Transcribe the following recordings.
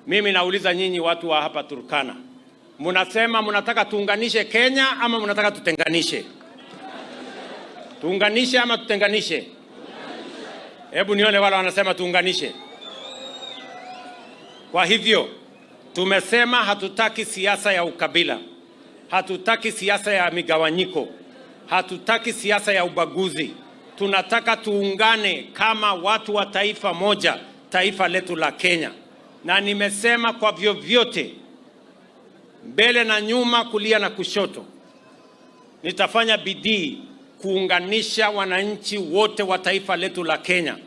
Mimi nauliza nyinyi watu wa hapa Turkana, munasema munataka tuunganishe Kenya ama munataka tutenganishe? Tuunganishe ama tutenganishe? Hebu nione wale wanasema tuunganishe. Kwa hivyo tumesema hatutaki siasa ya ukabila, hatutaki siasa ya migawanyiko, hatutaki siasa ya ubaguzi. Tunataka tuungane kama watu wa taifa moja, taifa letu la Kenya. Na nimesema kwa vyovyote, mbele na nyuma, kulia na kushoto, nitafanya bidii kuunganisha wananchi wote wa taifa letu la Kenya.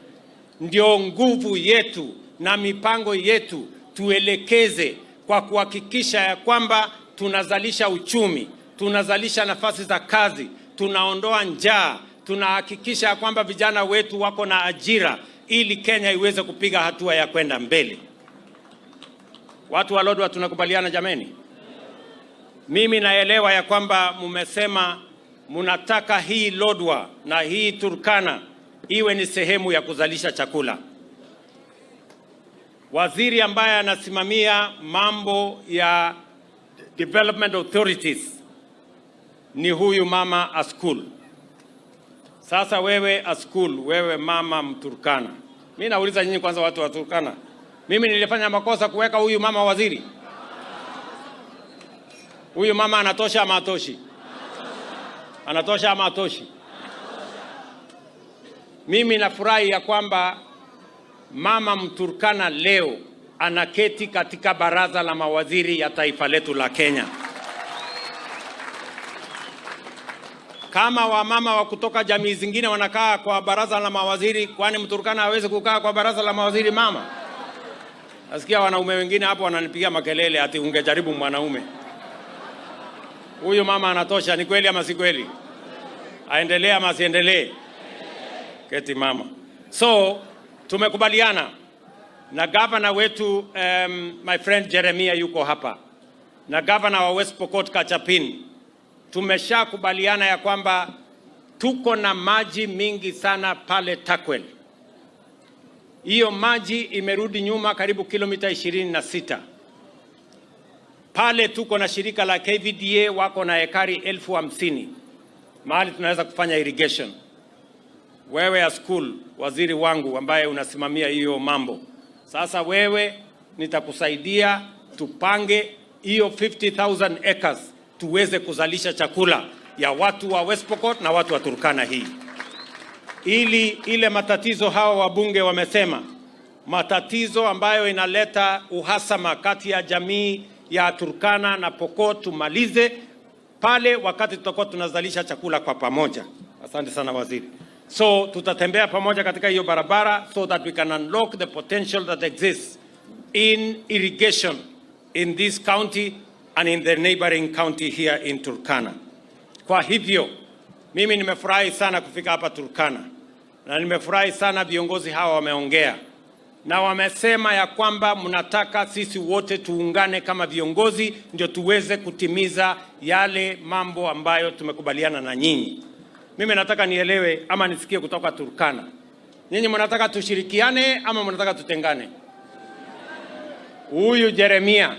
Ndio nguvu yetu na mipango yetu tuelekeze kwa kuhakikisha ya kwamba tunazalisha uchumi, tunazalisha nafasi za kazi, tunaondoa njaa, tunahakikisha ya kwamba vijana wetu wako na ajira ili Kenya iweze kupiga hatua ya kwenda mbele. Watu wa Lodwar, tunakubaliana jameni? Mimi naelewa ya kwamba mumesema munataka hii Lodwar na hii Turkana iwe ni sehemu ya kuzalisha chakula. Waziri ambaye anasimamia mambo ya development authorities ni huyu mama Askul. Sasa wewe Askul, wewe mama Mturkana, mimi nauliza nyinyi kwanza, watu wa Turkana, mimi nilifanya makosa kuweka huyu mama waziri? Huyu mama anatosha ama atoshi? Anatosha ama atoshi? Mimi nafurahi ya kwamba mama Mturkana leo anaketi katika baraza la mawaziri ya taifa letu la Kenya. Kama wamama wa kutoka jamii zingine wanakaa kwa baraza la mawaziri, kwani Mturkana hawezi kukaa kwa baraza la mawaziri mama? Nasikia wanaume wengine hapo wananipigia makelele ati ungejaribu mwanaume. Huyu mama anatosha, ni kweli ama si kweli? Aendelee ama asiendelee? Keti mama. So tumekubaliana na gavana wetu my friend Jeremiah yuko hapa, na gavana wa West Pokot Kachapin. Tumeshakubaliana ya kwamba tuko na maji mingi sana pale Takwel. Hiyo maji imerudi nyuma karibu kilomita 26. Pale tuko na shirika la KVDA wako na ekari 50,000 mahali tunaweza kufanya irrigation. Wewe Askul, waziri wangu ambaye unasimamia hiyo mambo, sasa wewe nitakusaidia tupange hiyo 50,000 acres tuweze kuzalisha chakula ya watu wa West Pokot na watu wa Turkana hii. Ili ile matatizo hawa wabunge wamesema, matatizo ambayo inaleta uhasama kati ya jamii ya Turkana na Pokot, tumalize pale wakati tutakuwa tunazalisha chakula kwa pamoja. Asante sana waziri. So tutatembea pamoja katika hiyo barabara so that we can unlock the potential that exists in irrigation in this county and in the neighboring county here in Turkana. Kwa hivyo mimi nimefurahi sana kufika hapa Turkana, na nimefurahi sana viongozi hawa wameongea na wamesema ya kwamba mnataka sisi wote tuungane kama viongozi ndio tuweze kutimiza yale mambo ambayo tumekubaliana na nyinyi. Mimi nataka nielewe ama nisikie kutoka Turkana, nyinyi mnataka tushirikiane ama mnataka tutengane? Huyu Jeremiah,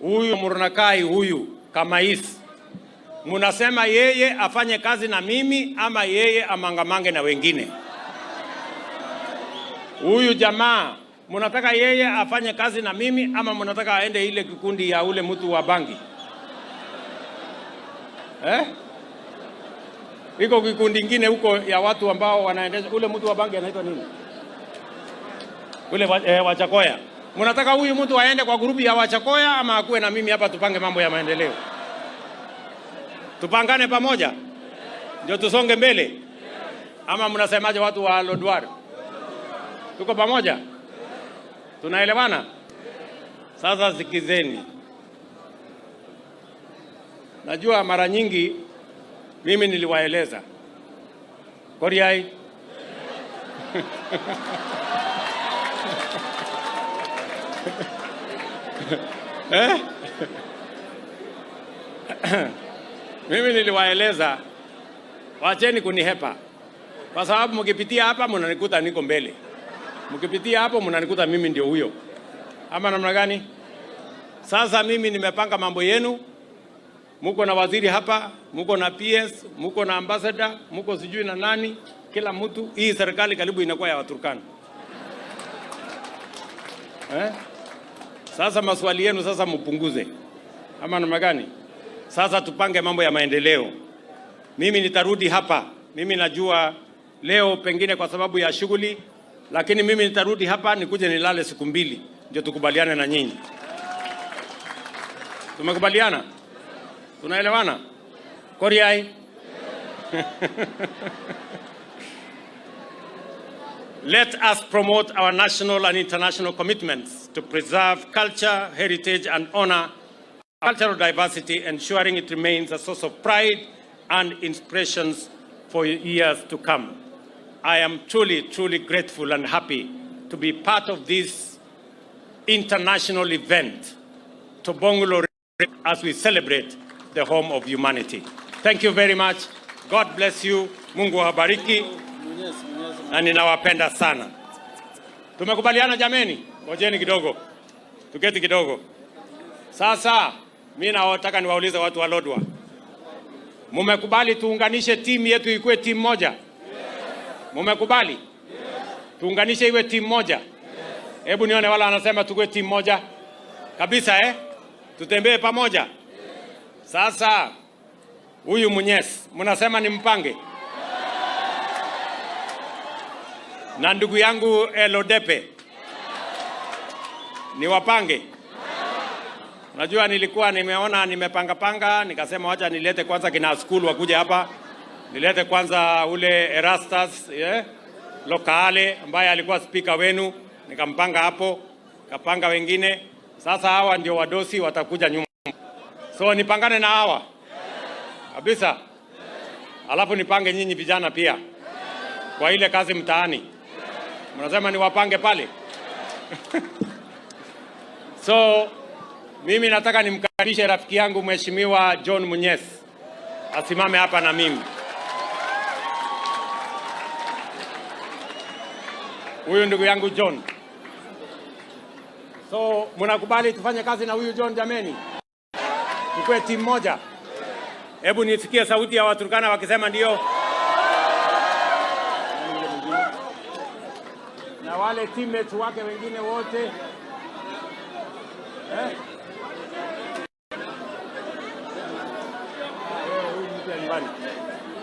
huyu Murnakai, huyu Kamais, mnasema yeye afanye kazi na mimi ama yeye amangamange na wengine? Huyu jamaa mnataka yeye afanye kazi na mimi ama mnataka aende ile kikundi ya ule mtu wa bangi? Iko kikundi kingine huko ya watu ambao wanaendesha ule mtu wa bangi, anaitwa nini? Ule Wachakoya. Mnataka huyu mtu aende kwa grupu ya Wachakoya ama akuwe na mimi hapa tupange mambo ya maendeleo? Tupangane pamoja ndio tusonge mbele, ama mnasemaje watu wa Lodwar? Tuko pamoja? Tunaelewana? Sasa sikizeni. Najua mara nyingi mimi niliwaeleza Koriai mimi niliwaeleza wacheni kunihepa, kwa sababu mkipitia hapa mnanikuta niko mbele, mkipitia hapo mnanikuta mimi ndio huyo. ama namna gani? Sasa mimi nimepanga mambo yenu. Muko na waziri hapa, muko na PS, muko na ambassador, muko sijui na nani, kila mtu. Hii serikali karibu inakuwa ya Waturkana. Sasa maswali yenu sasa mpunguze, ama namna gani? Sasa tupange mambo ya maendeleo. Mimi nitarudi hapa. Mimi najua leo pengine kwa sababu ya shughuli, lakini mimi nitarudi hapa nikuje nilale siku 2 ndio tukubaliane na nyinyi. Tumekubaliana? Tunaelewana? Koriai? Let us promote our national and international commitments to preserve culture, heritage and honor cultural diversity, ensuring it remains a source of pride and inspirations for years to come. I am truly, truly grateful and happy to be part of this international event, Tobongolo, as we celebrate the home of humanity. Thank you very much. God bless you. Mungu wabariki. Na ninawapenda sana. Tumekubaliana jameni? Ngojeni kidogo. Tuketi kidogo. Sasa mimi nataka niwaulize watu wa Lodwar. Mumekubali tuunganishe timu yetu ikuwe timu moja? Mumekubali? Tuunganishe iwe timu moja? Hebu nione wala anasema tukue timu moja. Kabisa Tutembee pamoja. Sasa huyu Munyes, mnasema ni mpange? Na ndugu yangu Elodepe ni wapange? Unajua nilikuwa nimeona nimepanga nikasema wacha nilete kwanza kina school wakuja hapa. Nilete kwanza ule Erastus Lokale ambaye alikuwa speaker wenu, nikampanga hapo, kapanga wengine. Sasa hawa ndio wadosi watakuja nyuma. So nipangane na hawa. Kabisa. Alafu nipange nyinyi vijana pia. Kwa ile kazi mtaani. Mnasema niwapange pale. So mimi nataka nimkaribishe rafiki yangu Mheshimiwa John Munyes. Asimame hapa na mimi. Huyu ndugu yangu John. So mnakubali tufanye kazi na huyu John jameni? Tukue timu moja. Hebu nisikie sauti ya Waturkana wakisema ndio. Na wale teammates wake wengine wote.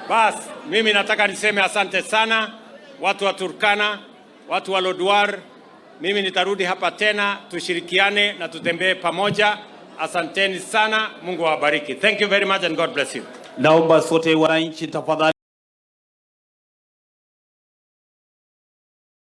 Bas, mimi nataka niseme asante sana watu wa Turkana, watu wa Lodwar. Mimi nitarudi hapa tena, tushirikiane na tutembee pamoja. Asanteni sana, Mungu awabariki. Thank you very much and God bless you. Naomba sote wananchi tafadhali